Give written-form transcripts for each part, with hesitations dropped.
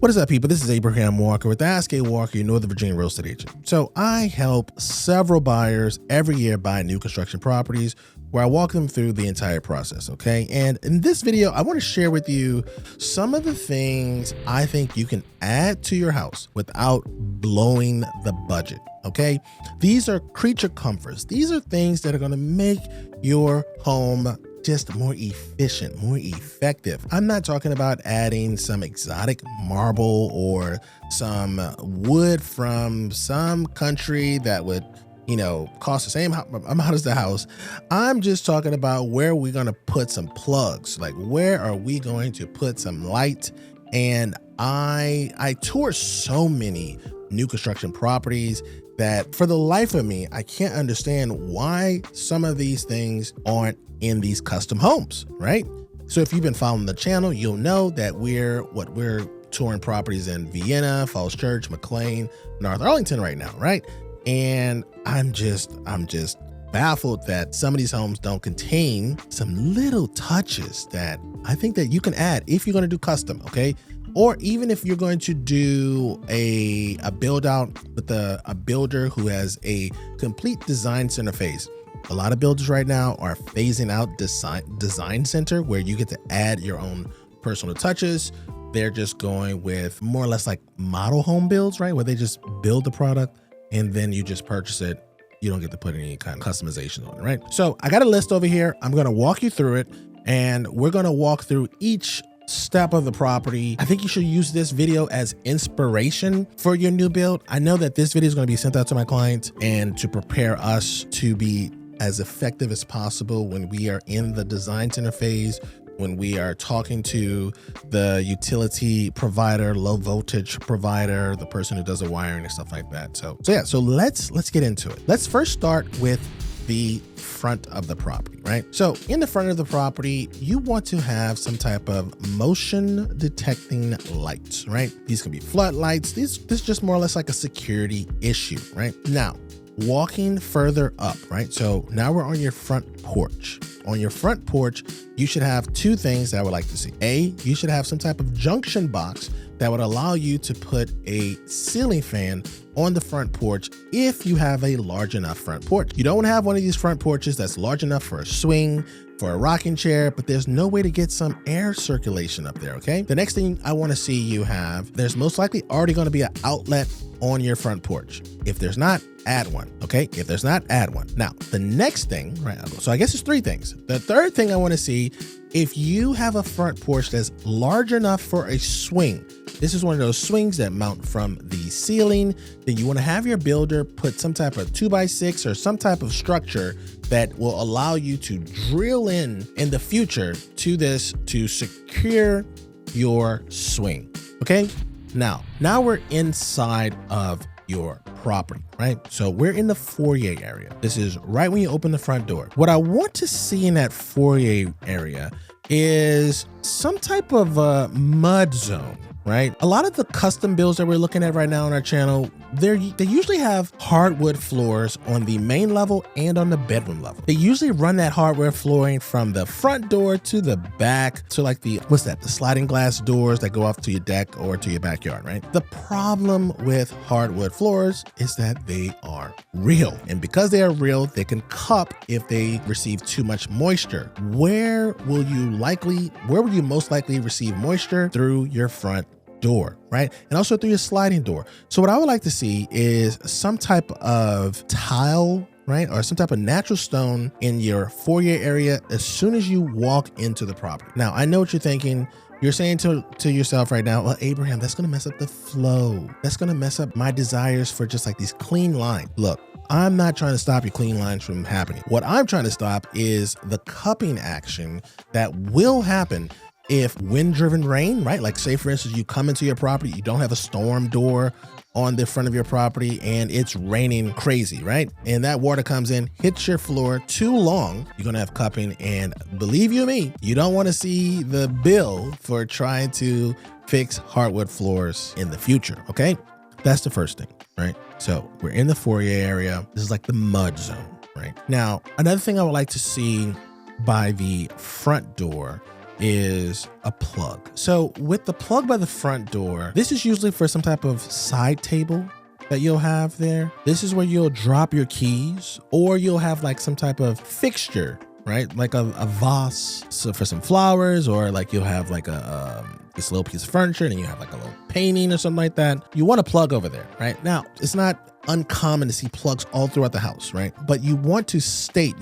What is up, people? This is Abraham Walker with Ask A Walker, your Northern Virginia real estate agent. So I help several buyers every year buy new construction properties where I walk them through the entire process, okay? And in this video, I want to share with you some of the things I think you can add to your house without blowing the budget, okay? These are creature comforts. These are things that are going to make your home just more efficient, more effective. I'm not talking about adding some exotic marble or some wood from some country that would, cost the same amount as the house. I'm just talking about where we're going to put some plugs. Like, where are we going to put some light? And I tour so many new construction properties that for the life of me, I can't understand why some of these things aren't in these custom homes, right? So if you've been following the channel, you'll know that we're touring properties in Vienna, Porch, McLean, North Arlington right now, right? And I'm just baffled that some of these homes don't contain some little touches that I think that you can add if you're going to do custom, okay? Or even if you're going to do a build out with a builder who has a complete design center phase. A lot of builders right now are phasing out design center, where you get to add your own personal touches. They're just going with more or less like model home builds, right? Where they just build the product and then you just purchase it. You don't get to put any kind of customization on it, right? So I got a list over here. I'm going to walk you through it, and we're going to walk through each step of the property. I think you should use this video as inspiration for your new build. I know that this video is going to be sent out to my clients and to prepare us to be as effective as possible when we are in the design center phase, when we are talking to the utility provider, low voltage provider, the person who does the wiring and stuff like that. So let's get into it. Let's first start with the front of the property, right? So in the front of the property, you want to have some type of motion detecting lights, right? These can be floodlights. This is just more or less like a security issue, right? Now, walking further up, right? So now we're on your front porch. On your front porch, you should have two things that I would like to see. A, you should have some type of junction box that would allow you to put a ceiling fan on the front porch if you have a large enough front porch. You don't have one of these front porches that's large enough for a swing, for a rocking chair, but there's no way to get some air circulation up there, okay? The next thing I want to see you have, there's most likely already going to be an outlet on your front porch. If there's not, add one, okay? If there's not, add one. Now, the next thing, right? So I guess it's three things. The third thing I want to see, if you have a front porch that's large enough for a swing, this is one of those swings that mount from the ceiling, then you want to have your builder put some type of 2x6 or some type of structure that will allow you to drill in the future to this to secure your swing, okay? Now we're inside of your property, right? So we're in the foyer area. This is right when you open the front door. What I want to see in that foyer area is some type of a mud zone, right? A lot of the custom builds that we're looking at right now on our channel, they usually have hardwood floors on the main level and on the bedroom level. They usually run that hardwood flooring from the front door to the back to like the sliding glass doors that go off to your deck or to your backyard, right? The problem with hardwood floors is that they are real. And because they are real, they can cup if they receive too much moisture. Where will you most likely receive moisture? Through your front door, right? And also through your sliding door. So what I would like to see is some type of tile, right? Or some type of natural stone in your foyer area as soon as you walk into the property. Now, I know what you're thinking. You're saying to yourself right now, well, Abraham, that's going to mess up the flow. That's going to mess up my desires for just like these clean lines. Look, I'm not trying to stop your clean lines from happening. What I'm trying to stop is the cupping action that will happen if wind-driven rain, right? Like say, for instance, you come into your property, you don't have a storm door on the front of your property and it's raining crazy, right? And that water comes in, hits your floor too long, you're gonna have cupping. And believe you me, you don't wanna see the bill for trying to fix hardwood floors in the future, okay? That's the first thing, right? So we're in the foyer area. This is like the mud zone, right? Now, another thing I would like to see by the front door is a plug. So with the plug by the front door, this is usually for some type of side table that you'll have there. This is where you'll drop your keys, or you'll have like some type of fixture, right? Like a vase for some flowers, or like you'll have like this little piece of furniture and you have like a little painting or something like that. You want a plug over there, right? Now, it's not uncommon to see plugs all throughout the house, right? But you want to specify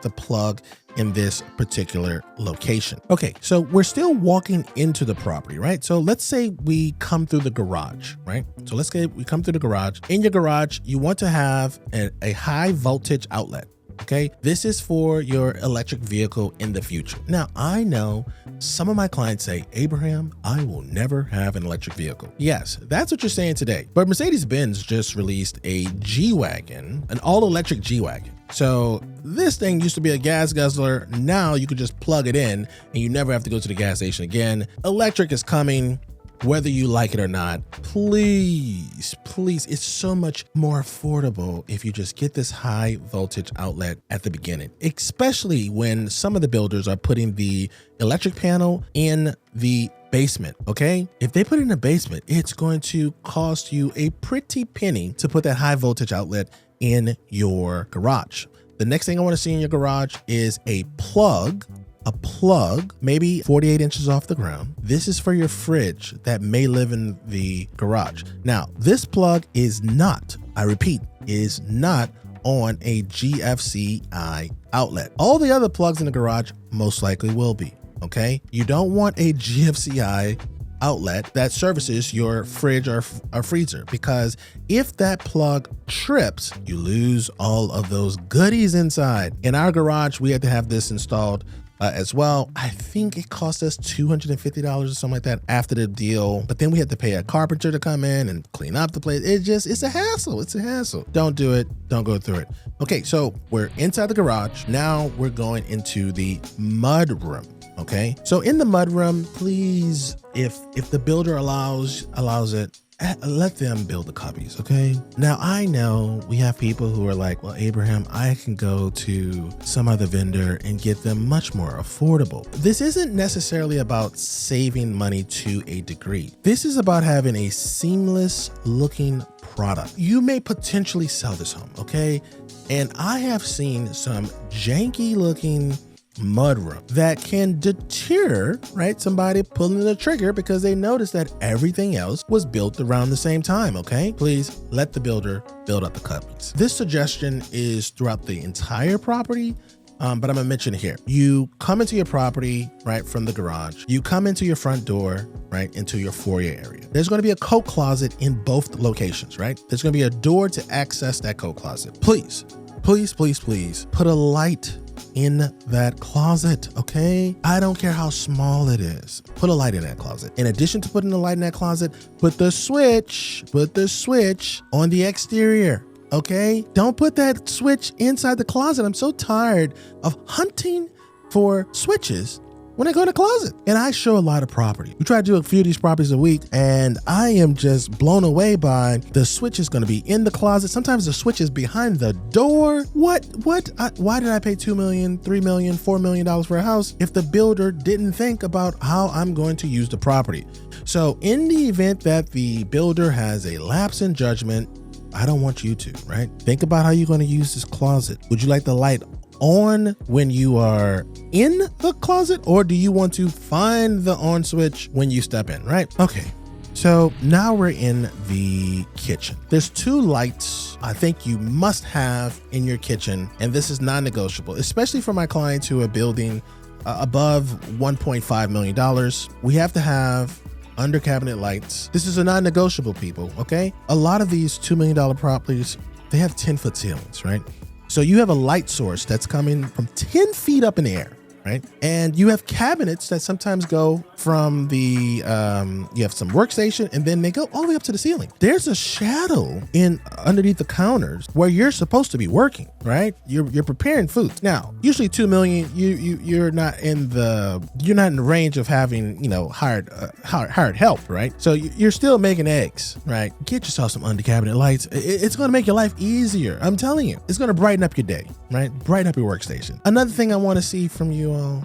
the plug in this particular location. Okay, so we're still walking into the property, right? So let's say we come through the garage, right? So let's say we come through the garage. In your garage, you want to have a high voltage outlet. Okay, this is for your electric vehicle in the future. Now, I know some of my clients say, Abraham, I will never have an electric vehicle. Yes, that's what you're saying today. But Mercedes-Benz just released a G-Wagon, an all-electric G-Wagon. So this thing used to be a gas guzzler. Now you could just plug it in and you never have to go to the gas station again. Electric is coming. Whether you like it or not, please, it's so much more affordable if you just get this high voltage outlet at the beginning, especially when some of the builders are putting the electric panel in the basement, okay? If they put it in the basement, it's going to cost you a pretty penny to put that high voltage outlet in your garage. The next thing I want to see in your garage is a plug, maybe 48 inches off the ground. This is for your fridge that may live in the garage. Now, this plug is not on a GFCI outlet. All the other plugs in the garage most likely will be, okay? You don't want a GFCI outlet that services your fridge or freezer, because if that plug trips, you lose all of those goodies inside. In our garage, we had to have this installed as well. I think it cost us $250 or something like that after the deal. But then we had to pay a carpenter to come in and clean up the place. It's a hassle. It's a hassle. Don't do it. Don't go through it. Okay, so we're inside the garage. Now we're going into the mudroom. Okay, so in the mudroom, please, if the builder allows it, let them build the cubbies, okay? Now, I know we have people who are like, well, Abraham, I can go to some other vendor and get them much more affordable. This isn't necessarily about saving money to a degree. This is about having a seamless looking product. You may potentially sell this home, okay? And I have seen some janky looking mudroom that can deter, right, somebody pulling the trigger because they noticed that everything else was built around the same time, okay? Please let the builder build up the cubbies. This suggestion is throughout the entire property, but I'm gonna mention it here. You come into your property, right, from the garage. You come into your front door, right, into your foyer area. There's gonna be a coat closet in both locations, right? There's gonna be a door to access that coat closet. Please put a light in that closet, okay? I don't care how small it is. Put a light in that closet. In addition to putting the light in that closet, put the switch on the exterior, okay? Don't put that switch inside the closet. I'm so tired of hunting for switches when I go in the closet. And I show a lot of property. We try to do a few of these properties a week, and I am just blown away by the switch is going to be in the closet. Sometimes the switch is behind the door. Why did I pay $2 million, $3 million, $4 million for a house if the builder didn't think about how I'm going to use the property? So in the event that the builder has a lapse in judgment, I don't want you to, right? Think about how you're going to use this closet. Would you like the light on when you are in the closet, or do you want to find the on switch when you step in, right? Okay, so now we're in the kitchen. There's two lights I think you must have in your kitchen, and this is non-negotiable, especially for my clients who are building above $1.5 million. We have to have under cabinet lights. This is a non-negotiable, people, okay? A lot of these $2 million properties, they have 10-foot ceilings, right? So you have a light source that's coming from 10 feet up in the air, right? And you have cabinets that sometimes go from the, you have some workstation and then they go all the way up to the ceiling. There's a shadow underneath the counters where you're supposed to be working, right? You're preparing food. Now, usually 2 million, you're not in the range of having, hired help, right? So you're still making eggs, right? Get yourself some under cabinet lights. It's going to make your life easier. I'm telling you, it's going to brighten up your day, right? Brighten up your workstation. Another thing I want to see from you all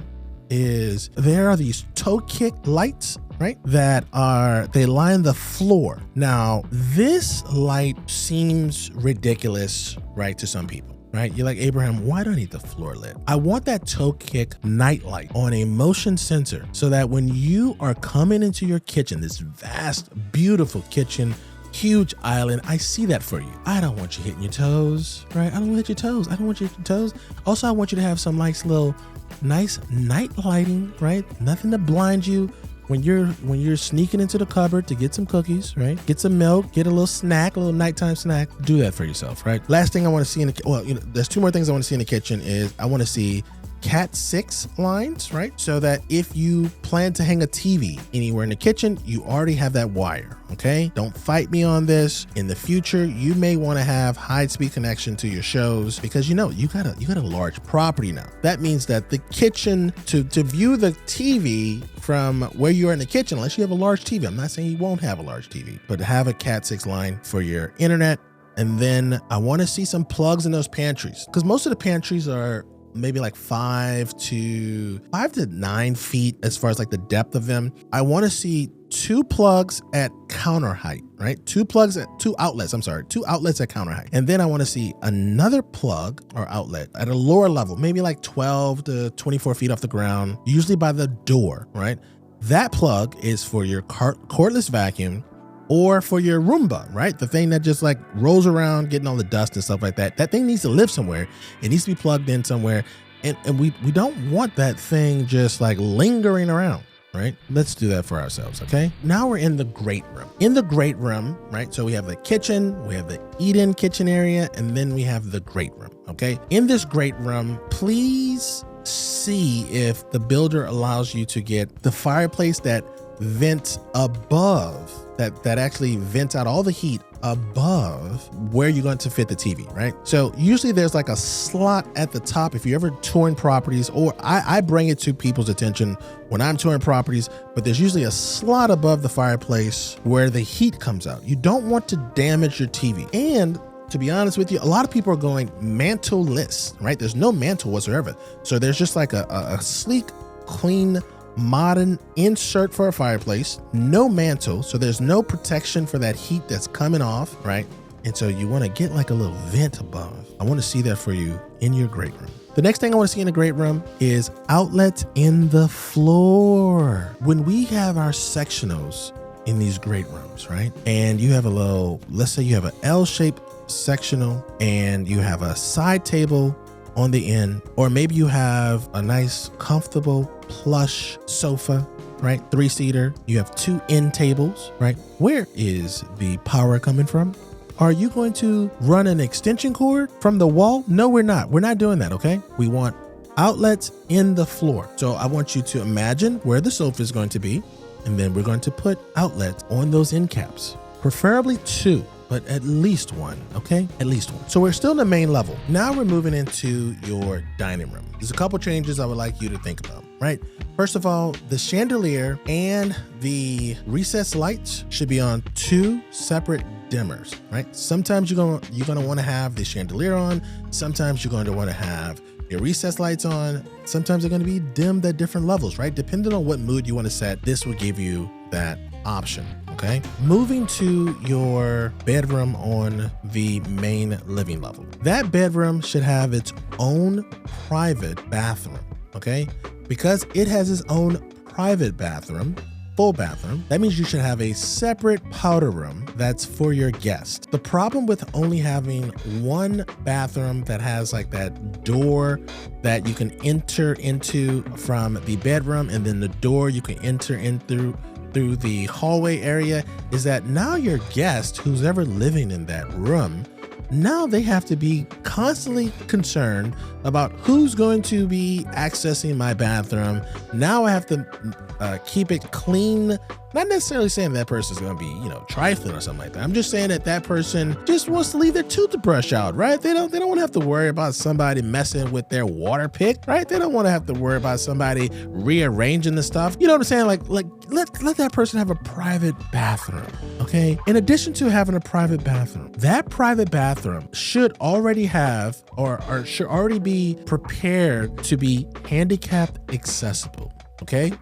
is there are these toe kick lights, right? They line the floor. Now, this light seems ridiculous, right, to some people. Right? You're like, Abraham, why do I need the floor lit? I want that toe kick night light on a motion sensor so that when you are coming into your kitchen, this vast, beautiful kitchen, huge island, I see that for you. I don't want you hitting your toes, right? I don't want you to hit your toes. I don't want you to hit your toes. Also, I want you to have some nice night lighting, right? Nothing to blind you. When you're sneaking into the cupboard to get some cookies, right? Get some milk, get a little snack, a little nighttime snack. Do that for yourself, right? Last thing I want to see in there's two more things I want to see in the kitchen is I want to see Cat 6 lines, right? So that if you plan to hang a TV anywhere in the kitchen, you already have that wire, okay? Don't fight me on this. In the future, you may want to have high-speed connection to your shows because you got a large property now. That means that the kitchen, to view the TV from where you are in the kitchen, unless you have a large TV, I'm not saying you won't have a large TV, but have a Cat 6 line for your internet. And then I want to see some plugs in those pantries because most of the pantries are maybe like 5 to 9 feet as far as like the depth of them. I want to see 2 plugs at counter height, right? 2 outlets at counter height. And then I want to see another plug or outlet at a lower level, maybe like 12 to 24 feet off the ground, usually by the door, right? That plug is for your cordless vacuum or for your Roomba, right? The thing that just like rolls around, getting all the dust and stuff like that. That thing needs to live somewhere. It needs to be plugged in somewhere. And we don't want that thing just like lingering around, right? Let's do that for ourselves, okay? Now we're in the great room. In the great room, right? So we have the kitchen, we have the eat-in kitchen area, and then we have the great room, okay? In this great room, please see if the builder allows you to get the fireplace that vents above, that actually vents out all the heat above where you're going to fit the TV, right? So usually there's like a slot at the top if you're ever touring properties, or I bring it to people's attention when I'm touring properties, but there's usually a slot above the fireplace where the heat comes out. You don't want to damage your TV. And to be honest with you, a lot of people are going mantle-less, right? There's no mantle whatsoever. So there's just like a sleek, clean, modern insert for a fireplace, no mantle, so there's no protection for that heat that's coming off, right? And so you want to get like a little vent above. I want to see that for you in your great room. The next thing I want to see in a great room is outlets in the floor. When we have our sectionals in these great rooms, right? And you have let's say you have an L-shaped sectional and you have a side table on the end, or maybe you have a nice comfortable plush sofa, right? 3-seater. You have 2 end tables, right? Where is the power coming from? Are you going to run an extension cord from the wall? No, we're not. We're not doing that, okay? We want outlets in the floor. So I want you to imagine where the sofa is going to be, and then we're going to put outlets on those end caps, preferably 2. But at least 1, okay? At least 1. So we're still in the main level. Now we're moving into your dining room. There's a couple changes I would like you to think about, right? First of all, the chandelier and the recessed lights should be on 2 separate dimmers, right? Sometimes you're gonna want to have the chandelier on. Sometimes you're going to want to have your recessed lights on. Sometimes they're going to be dimmed at different levels, right? Depending on what mood you want to set, this will give you that option, okay? Moving to your bedroom on the main living level. That bedroom should have its own private bathroom, okay? Because it has its own private bathroom, full bathroom, that means you should have a separate powder room that's for your guest. The problem with only having one bathroom that has like that door that you can enter into from the bedroom, and then the door you can enter in through the hallway area, is that now your guest, who's ever living in that room, now they have to be constantly concerned about who's going to be accessing my bathroom. Now I have to keep it clean Not necessarily saying that person's going to be, trifling or something like that. I'm just saying that person just wants to leave their toothbrush out, right? They don't want to have to worry about somebody messing with their water pick, right? They don't want to have to worry about somebody rearranging the stuff. You know what I'm saying? Like let that person have a private bathroom, okay? In addition to having a private bathroom, that private bathroom should already have or should already be prepared to be handicap accessible, okay?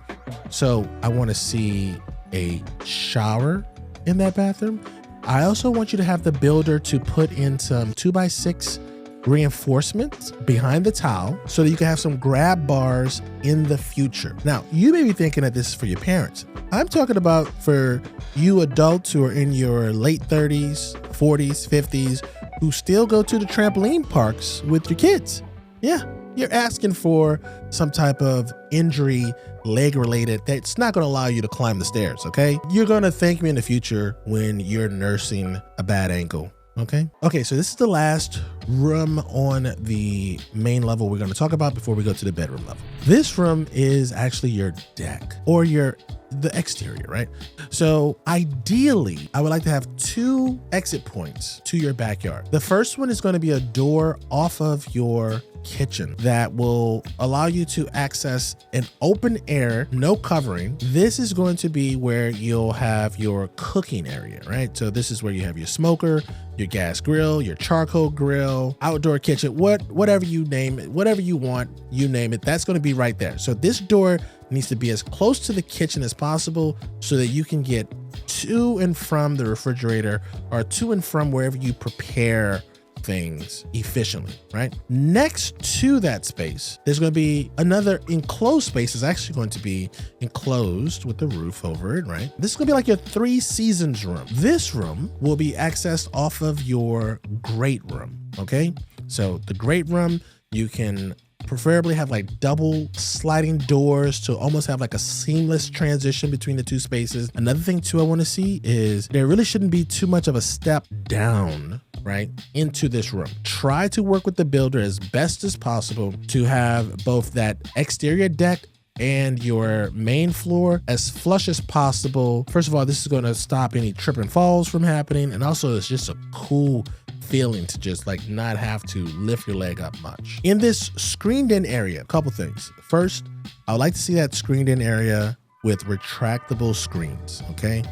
So I want to see a shower in that bathroom. I also want you to have the builder to put in some 2x6 reinforcements behind the towel so that you can have some grab bars in the future. Now, you may be thinking that this is for your parents. I'm talking about for you adults who are in your late 30s, 40s, 50s, who still go to the trampoline parks with your kids. Yeah, you're asking for some type of injury, leg related, that's not going to allow you to climb the stairs, okay? You're going to thank me in the future when you're nursing a bad ankle, okay? Okay, so this is the last room on the main level we're going to talk about before we go to the bedroom level. This room is actually your deck or the exterior, right? So ideally, I would like to have 2 exit points to your backyard. The first one is going to be a door off of your kitchen that will allow you to access an open air, no covering. This is going to be where you'll have your cooking area, right? So this is where you have your smoker, your gas grill, your charcoal grill, outdoor kitchen, whatever you name it, whatever you want, you name it, that's going to be right there. So this door needs to be as close to the kitchen as possible so that you can get to and from the refrigerator or to and from wherever you prepare things efficiently, right? Next to that space, there's going to be another enclosed space. It's actually going to be enclosed with the roof over it, right? This is going to be like your 3 seasons room. This room will be accessed off of your great room, okay? So the great room, you can preferably have like double sliding doors to almost have like a seamless transition between the 2 spaces. Another thing too I want to see is there really shouldn't be too much of a step down, right, into this room. Try to work with the builder as best as possible to have both that exterior deck and your main floor as flush as possible. First of all, this is going to stop any trip and falls from happening. And also it's just a cool feeling to just like not have to lift your leg up much. In this screened in area, a couple things. First, I would like to see that screened in area with retractable screens, okay?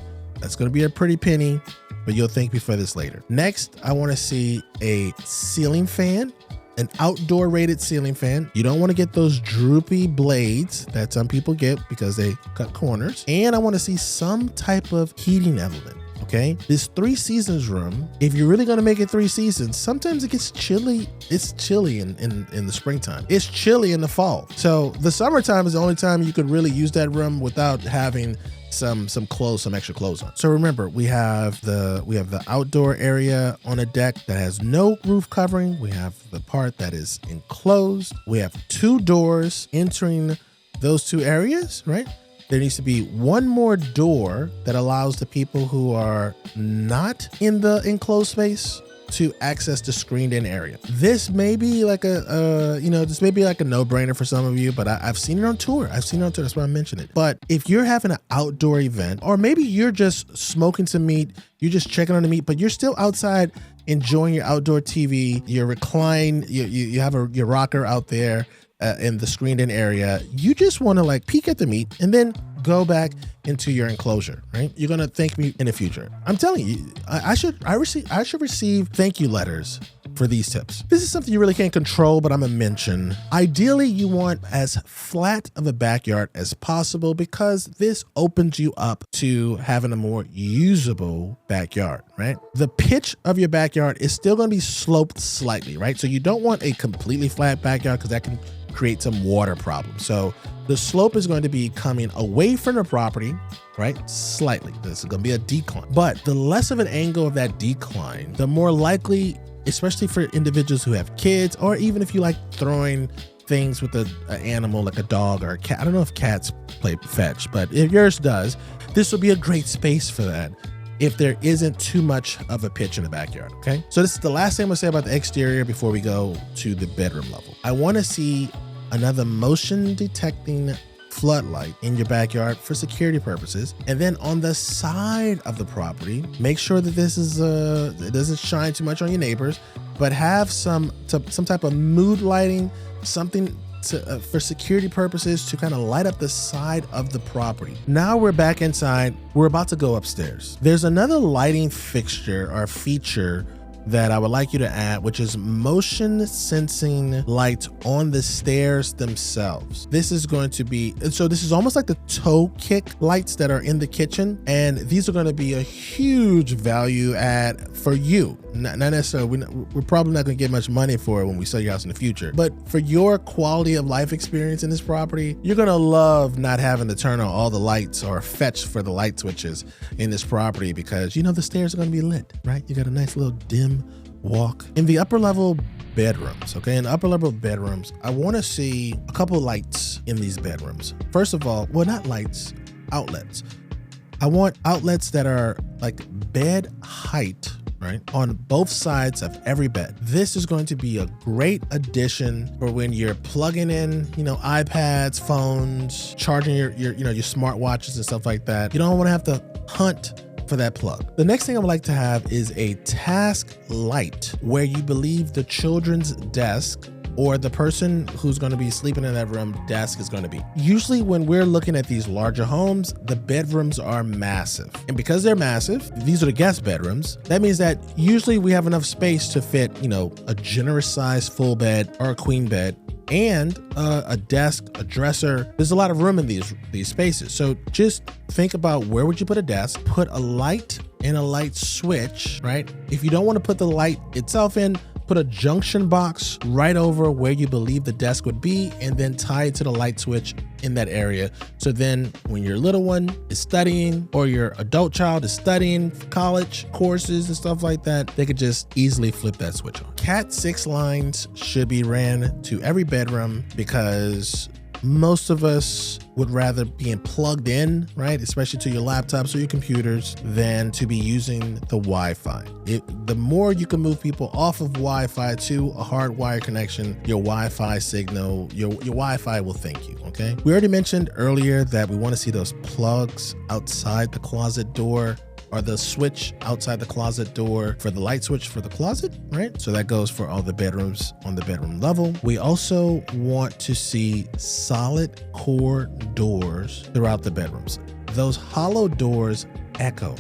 That's going to be a pretty penny, but you'll thank me for this later. Next, I want to see a ceiling fan, an outdoor rated ceiling fan. You don't want to get those droopy blades that some people get because they cut corners. And I want to see some type of heating element. Okay, this 3 seasons room, if you're really going to make it 3 seasons, sometimes it gets chilly. It's chilly in the springtime. It's chilly in the fall. So the summertime is the only time you could really use that room without having some extra clothes on. So remember, we have the outdoor area on a deck that has no roof covering. We have the part that is enclosed. We have 2 doors entering those 2 areas, right? There needs to be 1 more door that allows the people who are not in the enclosed space to access the screened in area. This may be like this may be like a no-brainer for some of you, but I've seen it on tour. That's why I mentioned it. But if you're having an outdoor event, or maybe you're just smoking some meat, you're just checking on the meat, but you're still outside enjoying your outdoor TV, your recline, you have your rocker out there, in the screened in area, you just want to like peek at the meat and then go back into your enclosure, right? You're going to thank me in the future. I'm telling you, I should receive thank you letters for these tips. This is something you really can't control, but I'm gonna mention. Ideally, you want as flat of a backyard as possible because this opens you up to having a more usable backyard, right? The pitch of your backyard is still gonna be sloped slightly, right? So you don't want a completely flat backyard because that can create some water problems. So the slope is going to be coming away from the property, right? Slightly. This is going to be a decline. But the less of an angle of that decline, the more likely, especially for individuals who have kids, or even if you like throwing things with an animal like a dog or a cat. I don't know if cats play fetch, but if yours does, this will be a great space for that if there isn't too much of a pitch in the backyard, okay? So this is the last thing I'm gonna say about the exterior before we go to the bedroom level. I wanna see another motion detecting floodlight in your backyard for security purposes. And then on the side of the property, make sure that this is it doesn't shine too much on your neighbors, but have some type of mood lighting, something for security purposes to kind of light up the side of the property. Now we're back inside. We're about to go upstairs. There's another lighting fixture or feature that I would like you to add, which is motion sensing lights on the stairs themselves. This is going to be, so this is almost like the toe kick lights that are in the kitchen. And these are going to be a huge value add for you. Not necessarily, we're probably not going to get much money for it when we sell your house in the future, but for your quality of life experience in this property, you're going to love not having to turn on all the lights or fetch for the light switches in this property, because you know the stairs are going to be lit, right? You got a nice little dim walk. In the upper level bedrooms, okay, in the upper level bedrooms, I want to see a couple lights in these bedrooms. First of all, well, not lights, outlets. I want outlets that are like bed height, right, on both sides of every bed. This is going to be a great addition for when you're plugging in, you know, iPads, phones, charging your smartwatches and stuff like that. You don't want to have to hunt for that plug. The next thing I would like to have is a task light where you believe the children's desk or the person who's going to be sleeping in that room desk is going to be. Usually when we're looking at these larger homes, the bedrooms are massive. And because they're massive, these are the guest bedrooms. That means that usually we have enough space to fit, you know, a generous size full bed or a queen bed and a desk, a dresser. There's a lot of room in these spaces. So just think about, where would you put a desk? Put a light and a light switch, right? If you don't want to put the light itself in, put a junction box right over where you believe the desk would be, and then tie it to the light switch in that area. So then when your little one is studying or your adult child is studying college courses and stuff like that, they could just easily flip that switch on. Cat 6 lines should be ran to every bedroom, because most of us would rather being plugged in, right, especially to your laptops or your computers, than to be using the Wi-Fi. The more you can move people off of Wi-Fi to a hardwired connection, your Wi-Fi signal, your Wi-Fi will thank you, okay? We already mentioned earlier that we want to see those plugs outside the closet door, or the switch outside the closet door for the light switch for the closet, right? So that goes for all the bedrooms on the bedroom level. We also want to see solid core doors throughout the bedrooms. Those hollow doors echo,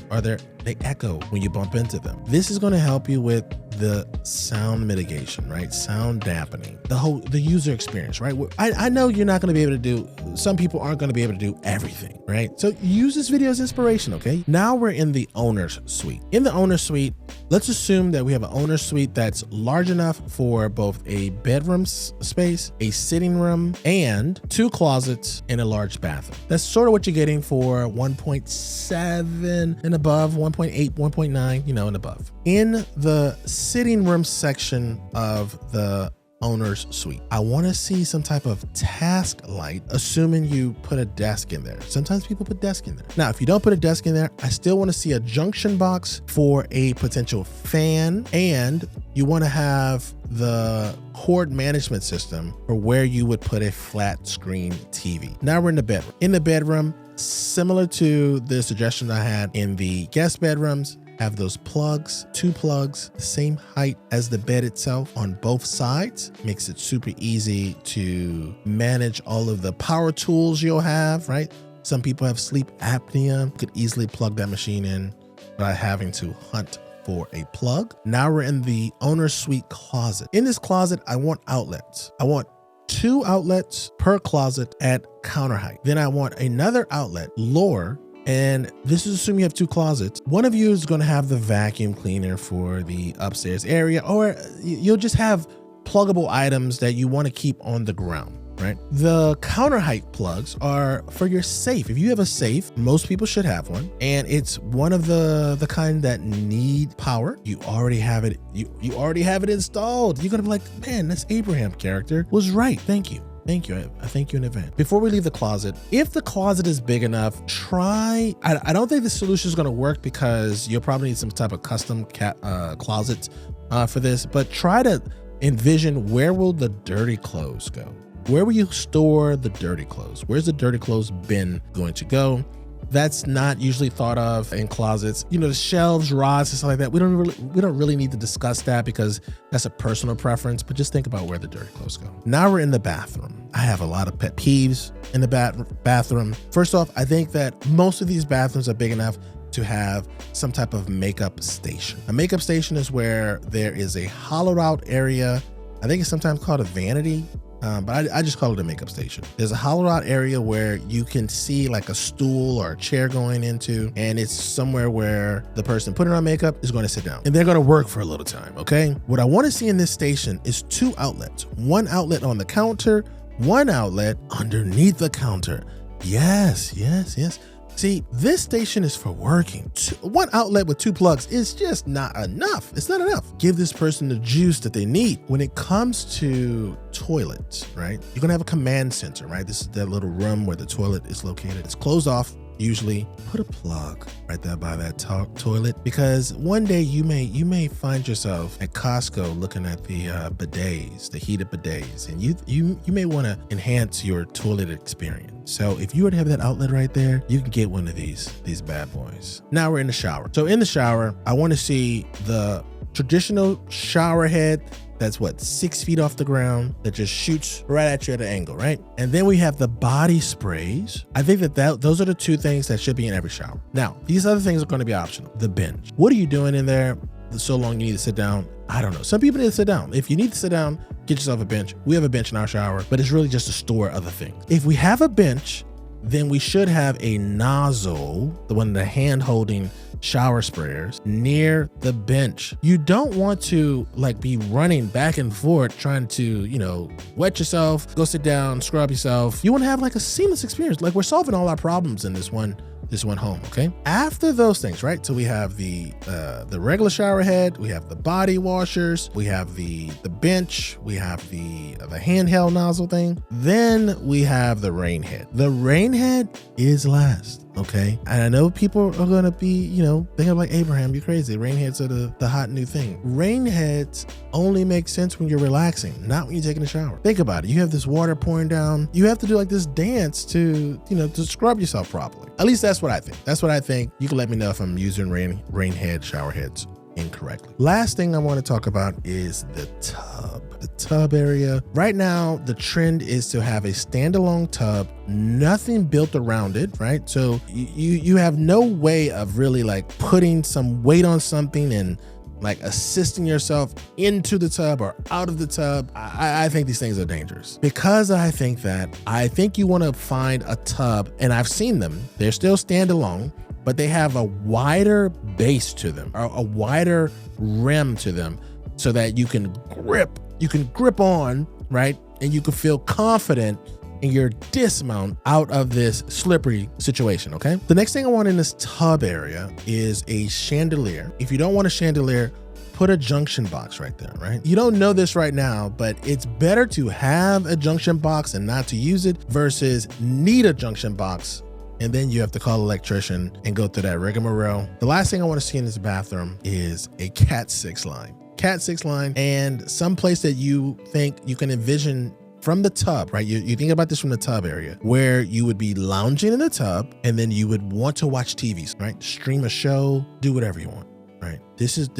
they echo when you bump into them. This is going to help you with the sound mitigation, right? Sound dampening, the user experience, right? I know you're not going to be able to do, some people aren't going to be able to do everything, right? So use this video as inspiration, okay? Now we're in the owner's suite. In the owner's suite, let's assume that we have an owner's suite that's large enough for both a bedroom space, a sitting room, and 2 closets and a large bathroom. That's sort of what you're getting for 1.7 and above, 1.8, 1.9, you know, and above. In the sitting room section of the owner's suite, I want to see some type of task light, assuming you put a desk in there. Sometimes people put desk in there. Now, if you don't put a desk in there, I still want to see a junction box for a potential fan, and you want to have the cord management system for where you would put a flat screen TV. Now we're in the bedroom. In the bedroom, similar to the suggestion I had in the guest bedrooms, have those plugs, 2 plugs, the same height as the bed itself on both sides. Makes it super easy to manage all of the power tools you'll have, right? Some people have sleep apnea, could easily plug that machine in without having to hunt for a plug. Now we're in the owner's suite closet. In this closet, I want outlets. I want 2 outlets per closet at counter height. Then I want another outlet lower, and this is assuming you have 2 closets. One of you is going to have the vacuum cleaner for the upstairs area, or you'll just have pluggable items that you want to keep on the ground, right? The counter height plugs are for your safe. If you have a safe, most people should have one, and it's one of the kind that need power. You already have it. You already have it installed. You're going to be like, man, this Abraham character was right. Thank you. Thank you. I thank you in advance. Before we leave the closet, if the closet is big enough, I don't think the solution is going to work, because you'll probably need some type of custom closet for this, but try to envision, where will the dirty clothes go? where will you store the dirty clothes? Where's the dirty clothes bin going to go? That's not usually thought of in closets. You know, the shelves, rods, and stuff like that. We don't really need to discuss that because that's a personal preference, but just think about where the dirty clothes go. Now we're in the bathroom. I have a lot of pet peeves in the bathroom. First off, I think that most of these bathrooms are big enough to have some type of makeup station. A makeup station is where there is a hollowed out area. I think it's sometimes called a vanity. But I just call it a makeup station. There's a hollowed out area where you can see like a stool or a chair going into, and it's somewhere where the person putting on makeup is going to sit down and they're going to work for a little time, okay? What I want to see in this station is 2 outlets. 1 outlet on the counter, 1 outlet underneath the counter. Yes. See, this station is for working. 1 outlet with 2 plugs is just not enough. It's not enough. Give this person the juice that they need. When it comes to toilets, right? You're gonna have a command center, right? This is that little room where the toilet is located. It's closed off. Usually put a plug right there by that toilet, because one day you may find yourself at Costco looking at the bidets, the heated bidets, and you may want to enhance your toilet experience. So if you were to have that outlet right there, you can get one of these bad boys. Now we're in the shower. So in the shower, I want to see the traditional shower head that's 6 feet off the ground that just shoots right at you at an angle, right? And then we have the body sprays. I think that those are the 2 things that should be in every shower. Now, these other things are going to be optional. The bench. What are you doing in there so long you need to sit down? I don't know. Some people need to sit down. If you need to sit down, get yourself a bench. We have a bench in our shower, but it's really just to store other things. If we have a bench, then we should have a nozzle, the one, the hand holding shower sprayers, near the bench. You don't want to be running back and forth trying to, wet yourself, go sit down, scrub yourself. You want to have a seamless experience. We're solving all our problems in this one home, okay? After those things, right? So we have the regular shower head, we have the body washers, we have the bench, we have the handheld nozzle thing. Then we have the rain head. The rain head is last, okay? And I know people are gonna be, thinking like, Abraham, you're crazy. Rain heads are the hot new thing. Rain heads only make sense when you're relaxing, not when you're taking a shower. Think about it. You have this water pouring down. You have to do this dance to scrub yourself properly. At least that's what I think. You can let me know if I'm using rain head shower heads incorrectly. Last thing I want to talk about is the tub area. Right now, the trend is to have a standalone tub, nothing built around it, right? So you have no way of really putting some weight on something and assisting yourself into the tub or out of the tub. I think these things are dangerous, because I think you want to find a tub, and I've seen them. They're still standalone, but they have a wider base to them, or a wider rim to them, so that you can grip on, right? And you can feel confident in your dismount out of this slippery situation, okay? The next thing I want in this tub area is a chandelier. If you don't want a chandelier, put a junction box right there, right? You don't know this right now, but it's better to have a junction box and not to use it versus need a junction box and then you have to call an electrician and go through that rigmarole. The last thing I want to see in this bathroom is a Cat 6 line. Cat 6 line, and some place that you think you can envision from the tub, right? You think about this from the tub area, where you would be lounging in the tub and then you would want to watch TV, right? Stream a show, do whatever you want, right? This is,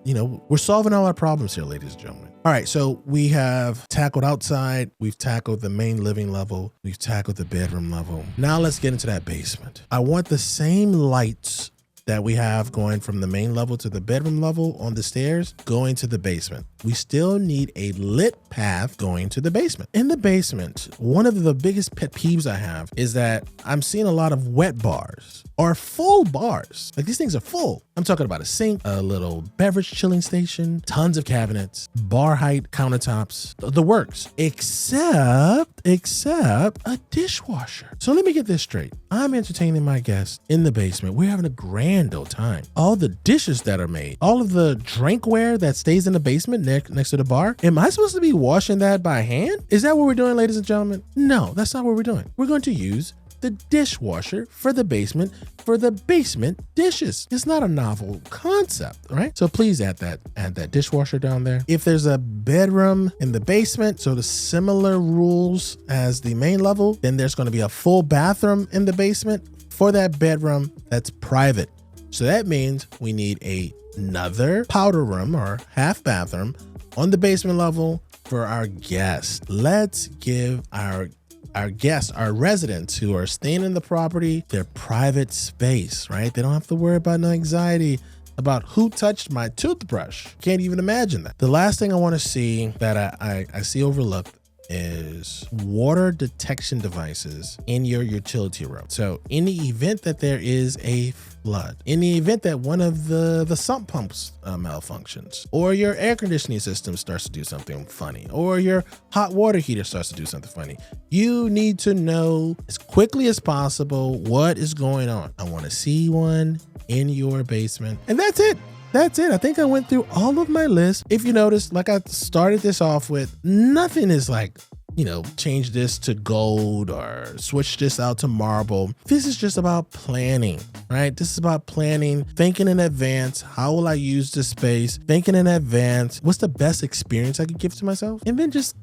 we're solving all our problems here, ladies and gentlemen. All right, so we have tackled outside, we've tackled the main living level, we've tackled the bedroom level. Now let's get into that basement. I want the same lights that we have going from the main level to the bedroom level on the stairs going to the basement. We still need a lit path going to the basement. In the basement, one of the biggest pet peeves I have is that I'm seeing a lot of wet bars or full bars. These things are full. I'm talking about a sink, a little beverage chilling station, tons of cabinets, bar height countertops, the works, except a dishwasher. So let me get this straight. I'm entertaining my guests in the basement. We're having a grand old time. All the dishes that are made, all of the drinkware that stays in the basement next to the bar. Am I supposed to be washing that by hand? Is that what we're doing, ladies and gentlemen? No, that's not what we're doing. We're going to use the dishwasher for the basement dishes. It's not a novel concept, right? So please add that dishwasher down there. If there's a bedroom in the basement, so the similar rules as the main level, then there's going to be a full bathroom in the basement for that bedroom that's private. So that means we need another powder room or half bathroom on the basement level for our guests. Let's give our guests, our residents who are staying in the property, their private space, right? They don't have to worry about no anxiety about who touched my toothbrush. Can't even imagine that. The last thing I want to see that I see overlooked is water detection devices in your utility room. So in the event that there is a flood, in the event that one of the sump pumps malfunctions, or your air conditioning system starts to do something funny, or your hot water heater starts to do something funny, you need to know as quickly as possible what is going on. I want to see one in your basement. And that's it. That's it. I think I went through all of my list. If you notice, like I started this off with, nothing is like, change this to gold or switch this out to marble. This is just about planning, right? This is about planning, thinking in advance. How will I use this space? Thinking in advance. What's the best experience I could give to myself? And then just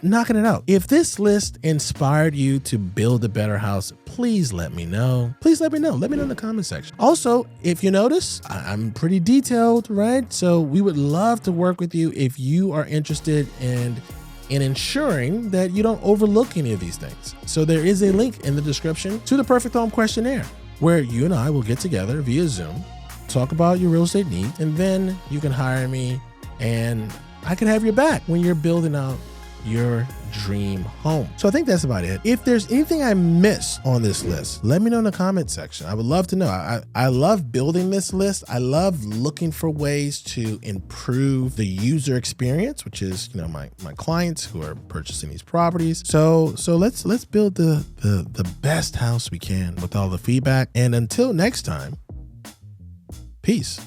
knocking it out. If this list inspired you to build a better house, please let me know. Please let me know. Let me know in the comment section. Also, if you notice, I'm pretty detailed, right? So we would love to work with you if you are interested in ensuring that you don't overlook any of these things. So there is a link in the description to the Perfect Home Questionnaire, where you and I will get together via Zoom, talk about your real estate needs, and then you can hire me and I can have your back when you're building out your dream home. So I think that's about it. If there's anything I missed on this list, let me know in the comment section. I would love to know. I love building this list. I love looking for ways to improve the user experience, which is, my clients who are purchasing these properties. So let's build the best house we can with all the feedback. And until next time, peace.